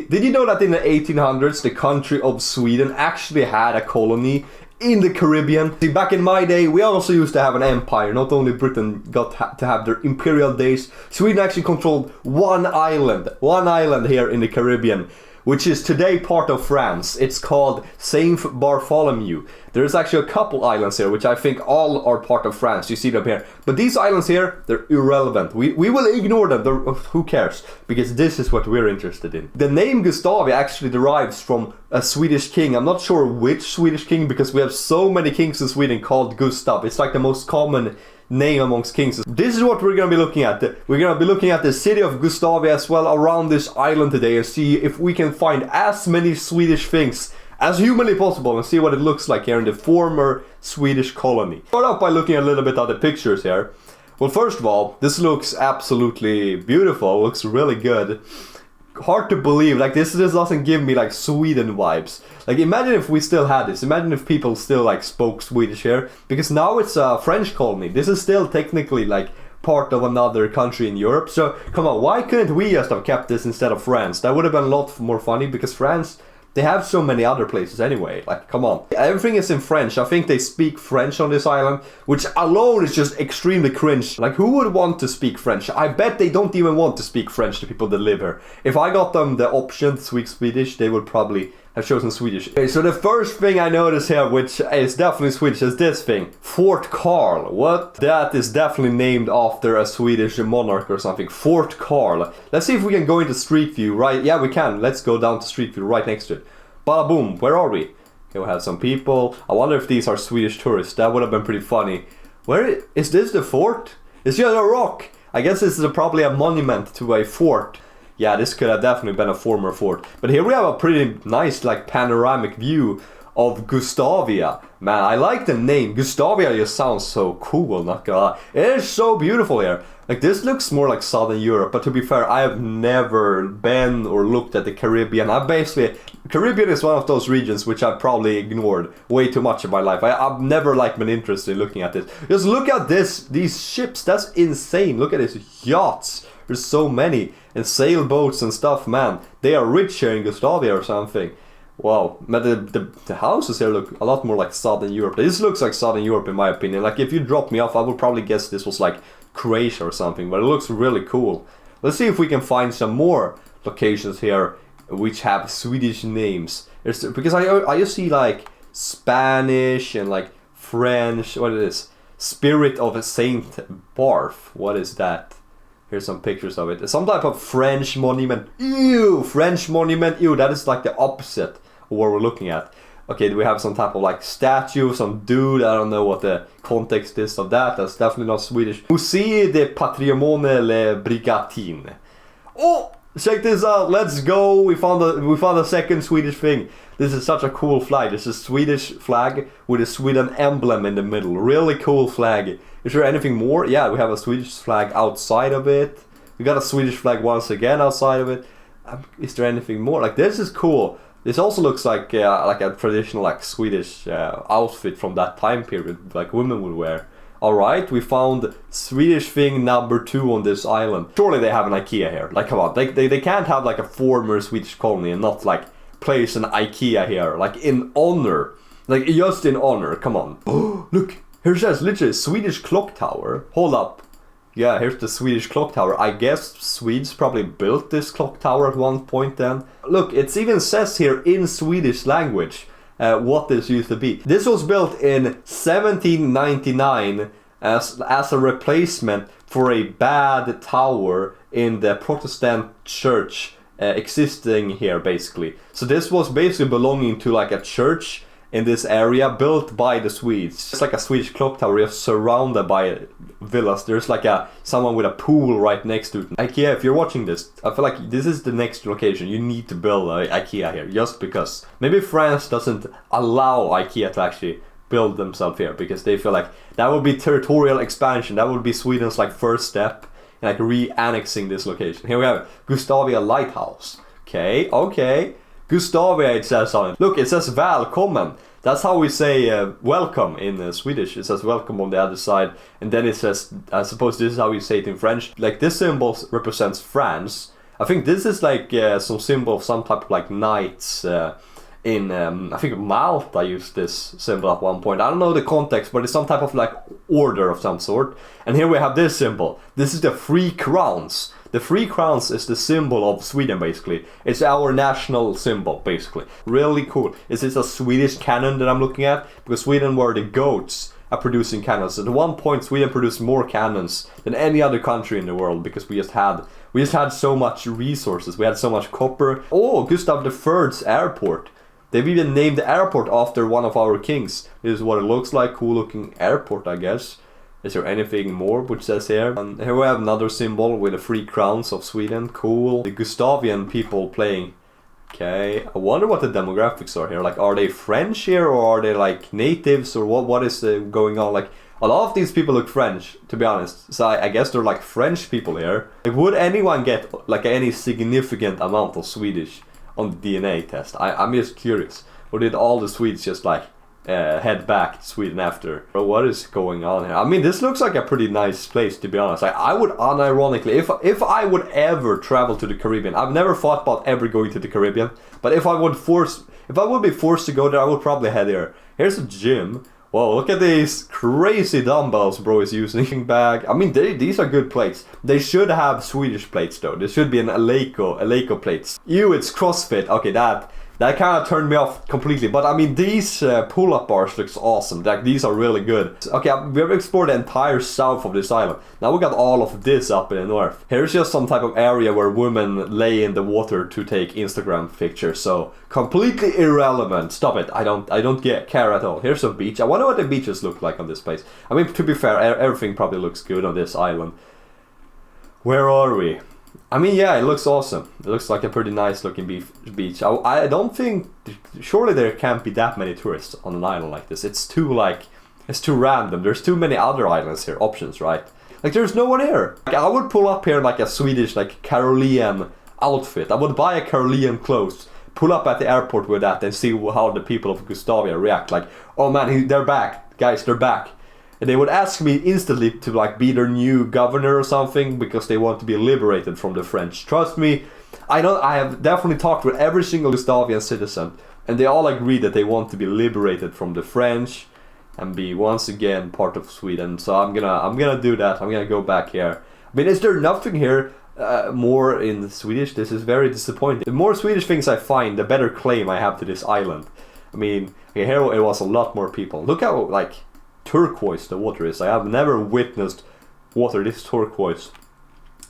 did you know that in the 1800s, the country of Sweden actually had a colony in the Caribbean? See, back in my day, we also used to have an empire. Not only Britain got to have their imperial days, Sweden actually controlled one island here in the Caribbean, which is today part of France. It's called Saint Bartholomew. There's actually a couple islands here, which I think all are part of France. You see them here. But these islands here, they're irrelevant. We will ignore them. Who cares? Because this is what we're interested in. The name Gustavia actually derives from a Swedish king. I'm not sure which Swedish king, because we have so many kings in Sweden called Gustav. It's like the most common name amongst kings. This is what we're going to be looking at. We're going to be looking at the city of Gustavia as well around this island today, and see if we can find as many Swedish things as humanly possible, and see what it looks like here in the former Swedish colony. Start off by looking a little bit at the pictures here. Well, first of all, this looks absolutely beautiful. It looks really good. Hard to believe, like this doesn't give me like Sweden vibes. Like imagine if we still had this, imagine if people still like spoke Swedish here, because now it's a French colony. This is still technically like part of another country in Europe. So come on, why couldn't we just have kept this instead of France? That would have been a lot more funny, because France, they have so many other places anyway. Like, come on. Everything is in French. I think they speak French on this island, which alone is just extremely cringe. Like, who would want to speak French? I bet they don't even want to speak French, the people that live here. If I got them the option to speak Swedish, they would probably have chosen Swedish. Okay, so the first thing I notice here, which is definitely Swedish, is this thing. Fort Karl. What? That is definitely named after a Swedish monarch or something. Fort Karl. Let's see if we can go into Street View, right? Yeah, we can. Let's go down to Street View right next to it. Bada boom, where are we? Okay, we have some people. I wonder if these are Swedish tourists. That would have been pretty funny. Where is this the fort? It's just a rock. I guess this is probably a monument to a fort. Yeah, this could have definitely been a former fort. But here we have a pretty nice like panoramic view of Gustavia. Man, I like the name. Gustavia just sounds so cool, not gonna lie. It is so beautiful here. Like, this looks more like Southern Europe, but to be fair, I have never been or looked at the Caribbean. Caribbean is one of those regions which I've probably ignored way too much in my life. I've never like been interested in looking at this. Just look at these ships, that's insane. Look at these yachts. There's so many. And sailboats and stuff, man. They are rich here in Gustavia or something. Wow, but the houses here look a lot more like Southern Europe. This looks like Southern Europe in my opinion. Like, if you dropped me off, I would probably guess this was like Croatia or something, but it looks really cool. Let's see if we can find some more locations here which have Swedish names. Because I just see like Spanish and like French. What is this? Spirit of a Saint Barth. What is that? Here's some pictures of it. Some type of French monument. Ew! French monument. Ew, that is like the opposite of what we're looking at. Okay, do we have some type of like statue, some dude? I don't know what the context is of that. That's definitely not Swedish. Musée de Patrimonio Le Brigatine. Oh, check this out. Let's go. We found a second Swedish thing. This is such a cool flag. This is a Swedish flag with a Sweden emblem in the middle. Really cool flag. Is there anything more? Yeah, we have a Swedish flag outside of it. We got a Swedish flag once again outside of it. Is there anything more? Like, this is cool. This also looks like a traditional like Swedish outfit from that time period, like women would wear. Alright, we found Swedish thing number 2 on this island. Surely they have an IKEA here. Like, come on, they can't have like a former Swedish colony and not like place an IKEA here. Like, in honor. Like, just in honor, come on. Oh, look, here says literally Swedish clock tower. Hold up. Yeah, here's the Swedish clock tower. I guess Swedes probably built this clock tower at one point then. Look, it even says here in Swedish language what this used to be. This was built in 1799 as a replacement for a bad tower in the Protestant church existing here, basically. So this was basically belonging to like a church in this area built by the Swedes. It's like a Swedish clock tower just surrounded by villas. There's like someone with a pool right next to it. IKEA, if you're watching this, I feel like this is the next location. You need to build an IKEA here just because. Maybe France doesn't allow IKEA to actually build themselves here because they feel like that would be territorial expansion. That would be Sweden's like first step in like re-annexing this location. Here we have Gustavia Lighthouse. Okay. Gustavia, it says on it. Look, it says välkommen. That's how we say welcome in Swedish. It says welcome on the other side. And then it says, I suppose this is how we say it in French. Like, this symbol represents France. I think this is like some symbol of some type of like knights in I think Malta used this symbol at one point. I don't know the context, but it's some type of like order of some sort. And here we have this symbol. This is the 3 crowns. The 3 crowns is the symbol of Sweden, basically. It's our national symbol, basically. Really cool. Is this a Swedish cannon that I'm looking at? Because Sweden were the goats at producing cannons. At one point, Sweden produced more cannons than any other country in the world because we just had so much resources. We had so much copper. Oh, Gustav III's airport. They've even named the airport after one of our kings. This is what it looks like. Cool looking airport, I guess. Is there anything more which says here? And here we have another symbol with the 3 crowns of Sweden. Cool. The Gustavian people playing. Okay. I wonder what the demographics are here. Like, are they French here or are they like natives or what is going on? Like, a lot of these people look French, to be honest. So I guess they're like French people here. Like, would anyone get like any significant amount of Swedish on the DNA test? I'm just curious. Or did all the Swedes just like head back to Sweden after? But what is going on here? I mean, this looks like a pretty nice place, to be honest. I would unironically, if I would ever travel to the Caribbean, I've never thought about ever going to the Caribbean, but if I would be forced to go there, I would probably head there. Here's a gym. Whoa, look at these crazy dumbbells bro is using. Bag. I mean, these are good plates. They should have Swedish plates though. There should be an Eleiko plates. Ew, it's CrossFit. Okay, that kind of turned me off completely. But I mean, these pull-up bars looks awesome. Like, these are really good. Okay, we have explored the entire south of this island. Now we got all of this up in the north. Here's just some type of area where women lay in the water to take Instagram pictures. So completely irrelevant. Stop it. I don't care at all. Here's a beach. I wonder what the beaches look like on this place. I mean, to be fair, everything probably looks good on this island. Where are we? I mean, yeah, it looks awesome. It looks like a pretty nice looking beach. I don't think, surely there can't be that many tourists on an island like this. It's too random. There's too many other islands here, options, right? Like, there's no one here. Like, I would pull up here like a Swedish, like, Carolean outfit. I would buy a Carolean clothes, pull up at the airport with that and see how the people of Gustavia react. Like, oh man, they're back. Guys, they're back. And they would ask me instantly to like be their new governor or something because they want to be liberated from the French. Trust me, I have definitely talked with every single Gustavian citizen and they all agree that they want to be liberated from the French and be once again part of Sweden. So I'm gonna do that. I'm gonna go back here. I mean, is there nothing here more in Swedish? This is very disappointing. The more Swedish things I find, the better claim I have to this island. I mean, okay, here it was a lot more people. Look how like turquoise the water is. I have never witnessed water this turquoise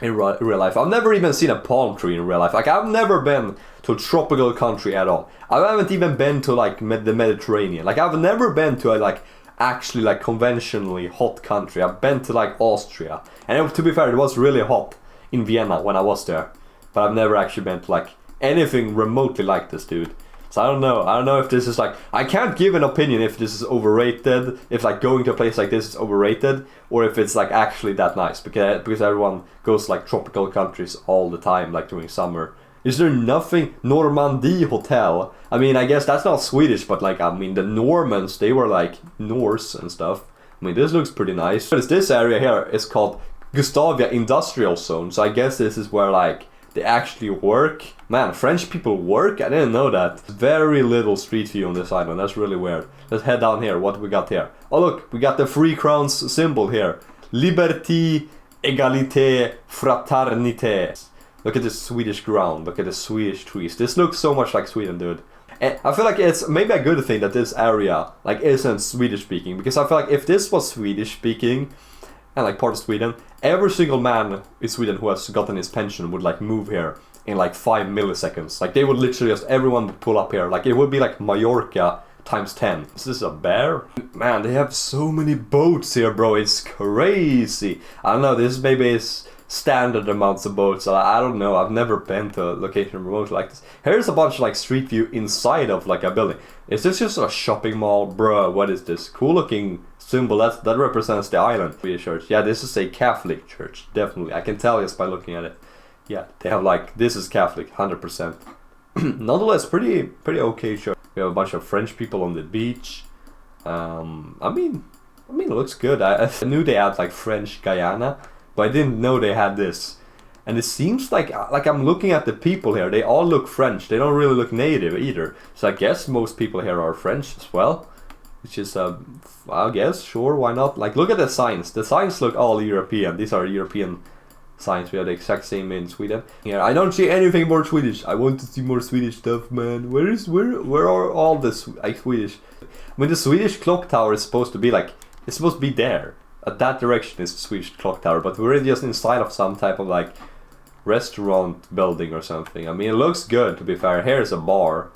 in real life. I've never even seen a palm tree in real life. Like, I've never been to a tropical country at all. I haven't even been to like the Mediterranean. Like, I've never been to a like actually like conventionally hot country. I've been to like Austria, and to be fair, it was really hot in Vienna when I was there, but I've never actually been to like anything remotely like this, dude. So I don't know if this is like, I can't give an opinion if this is overrated, if like going to a place like this is overrated, or if it's like actually that nice, because everyone goes to like tropical countries all the time, like during summer. Is there nothing? Normandy Hotel. I mean, I guess that's not Swedish, but like, I mean, the Normans, they were like Norse and stuff. I mean, this looks pretty nice. But this area here is called Gustavia Industrial Zone, so I guess this is where like they actually work. Man, French people work? I didn't know that. Very little street view on this island. That's really weird. Let's head down here. What do we got here? Oh look, we got the 3 crowns symbol here. Liberté, égalité, fraternité. Look at the Swedish ground. Look at the Swedish trees. This looks so much like Sweden, dude. And I feel like it's maybe a good thing that this area like isn't Swedish speaking, because I feel like if this was Swedish speaking and like part of Sweden, every single man in Sweden who has gotten his pension would like move here in like 5 milliseconds. Like, they would literally just, everyone would pull up here. Like, it would be like Mallorca times 10. Is this a bear? Man, they have so many boats here, bro. It's crazy. I don't know, this maybe is standard amounts of boats. I don't know. I've never been to a location remote like this. Here's a bunch of like street view inside of like a building. Is this just a shopping mall? Bruh, what is this? Cool looking symbol. That represents the island. Church. Yeah, this is a Catholic church. Definitely. I can tell just by looking at it. Yeah, they have like, this is Catholic, 100%. Nonetheless, pretty okay church. We have a bunch of French people on the beach. I mean, it looks good. I knew they had like French Guyana, but I didn't know they had this. And it seems like I'm looking at the people here. They all look French. They don't really look native either. So I guess most people here are French as well. Which is, I guess, sure, why not? Like, look at the signs. The signs look all European. These are European signs. We have the exact same in Sweden. Here, I don't see anything more Swedish. I want to see more Swedish stuff, man. Where are all the Swedish? I mean, the Swedish clock tower is supposed to be like, it's supposed to be there. At that direction is the Swedish clock tower, but we're just inside of some type of like restaurant building or something. I mean, it looks good, to be fair. Here's a bar.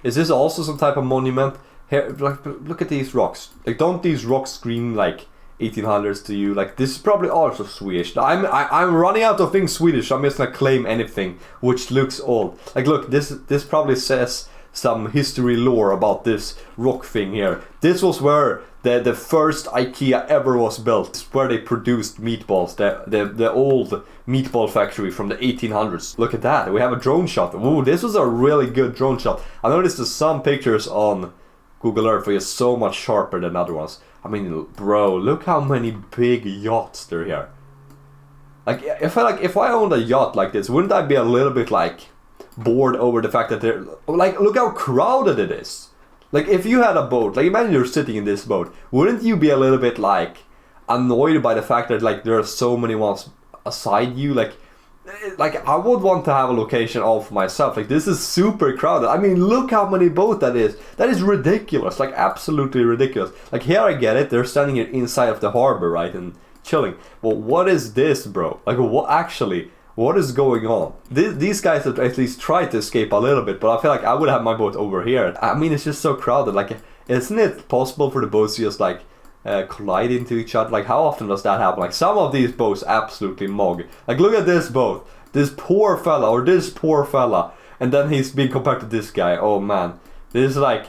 Is this also some type of monument? Here, like, look at these rocks. Like, don't these rocks scream like 1800s to you? Like, this is probably also Swedish. I'm running out of things Swedish. I'm just gonna claim anything which looks old. Like, look, this probably says some history lore about this rock thing here. This was where the first IKEA ever was built. It's where they produced meatballs. The old meatball factory from the 1800s. Look at that. We have a drone shot. Ooh, this was a really good drone shot. I noticed there's some pictures on Google Earth are so much sharper than other ones. I mean, bro, look how many big yachts there are here. Like, if I owned a yacht like this, wouldn't I be a little bit like bored over the fact that they're like, look how crowded it is. Like, if you had a boat, like imagine you're sitting in this boat, wouldn't you be a little bit like annoyed by the fact that like there are so many ones aside you? Like I would want to have a location all for myself. Like, this is super crowded. I mean, look how many boats that is. That is ridiculous. Like, absolutely ridiculous. Like, here I get it. They're standing here inside of the harbor, right, and chilling. Well, what is this, bro? Like, what is going on? These guys have at least tried to escape a little bit, but I feel like I would have my boat over here. I mean, it's just so crowded. Like, isn't it possible for the boats to just like collide into each other? Like, how often does that happen? Like, some of these boats absolutely mog. Like, look at this boat. This poor fella, and then he's being compared to this guy. Oh man, this is like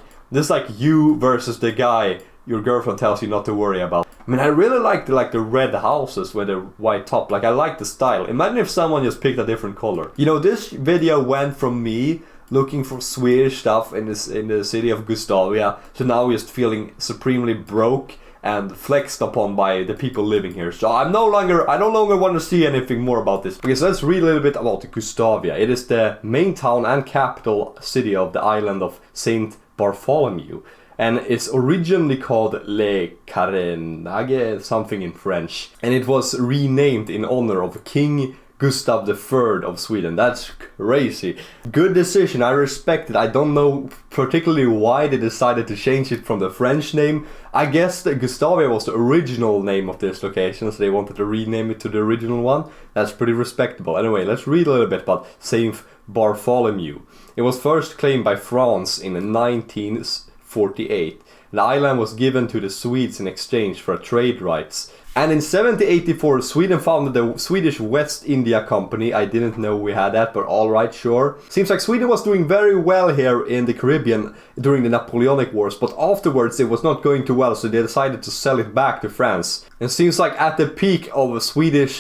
you versus the guy your girlfriend tells you not to worry about. I mean, I really like the red houses with the white top. Like, I like the style. Imagine if someone just picked a different color. You know, this video went from me looking for Swedish stuff in the city of Gustavia to now just feeling supremely broke and flexed upon by the people living here. So I no longer want to see anything more about this. Okay, so let's read a little bit about Gustavia. It is the main town and capital city of the island of Saint Bartholomew. And it's originally called Le Carenage, something in French. And it was renamed in honor of King Gustav III of Sweden. That's crazy. Good decision, I respect it. I don't know particularly why they decided to change it from the French name. I guess that Gustavia was the original name of this location, so they wanted to rename it to the original one. That's pretty respectable. Anyway, let's read a little bit about Saint Bartholomew. It was first claimed by France in 1948. The island was given to the Swedes in exchange for trade rights. And in 1784, Sweden founded the Swedish West India Company. I didn't know we had that, but alright, sure. Seems like Sweden was doing very well here in the Caribbean during the Napoleonic Wars, but afterwards it was not going too well, so they decided to sell it back to France. And seems like at the peak of Swedish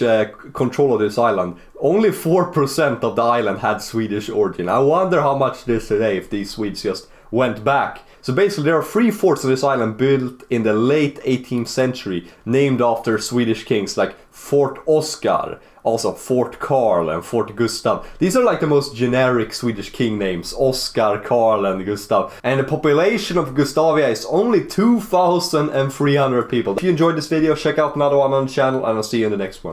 control of this island, only 4% of the island had Swedish origin. I wonder how much it is today if these Swedes just went back. So basically there are 3 forts on this island built in the late 18th century, named after Swedish kings, like Fort Oscar, also Fort Karl and Fort Gustav. These are like the most generic Swedish king names, Oscar, Karl and Gustav. And the population of Gustavia is only 2,300 people. If you enjoyed this video, check out another one on the channel and I'll see you in the next one.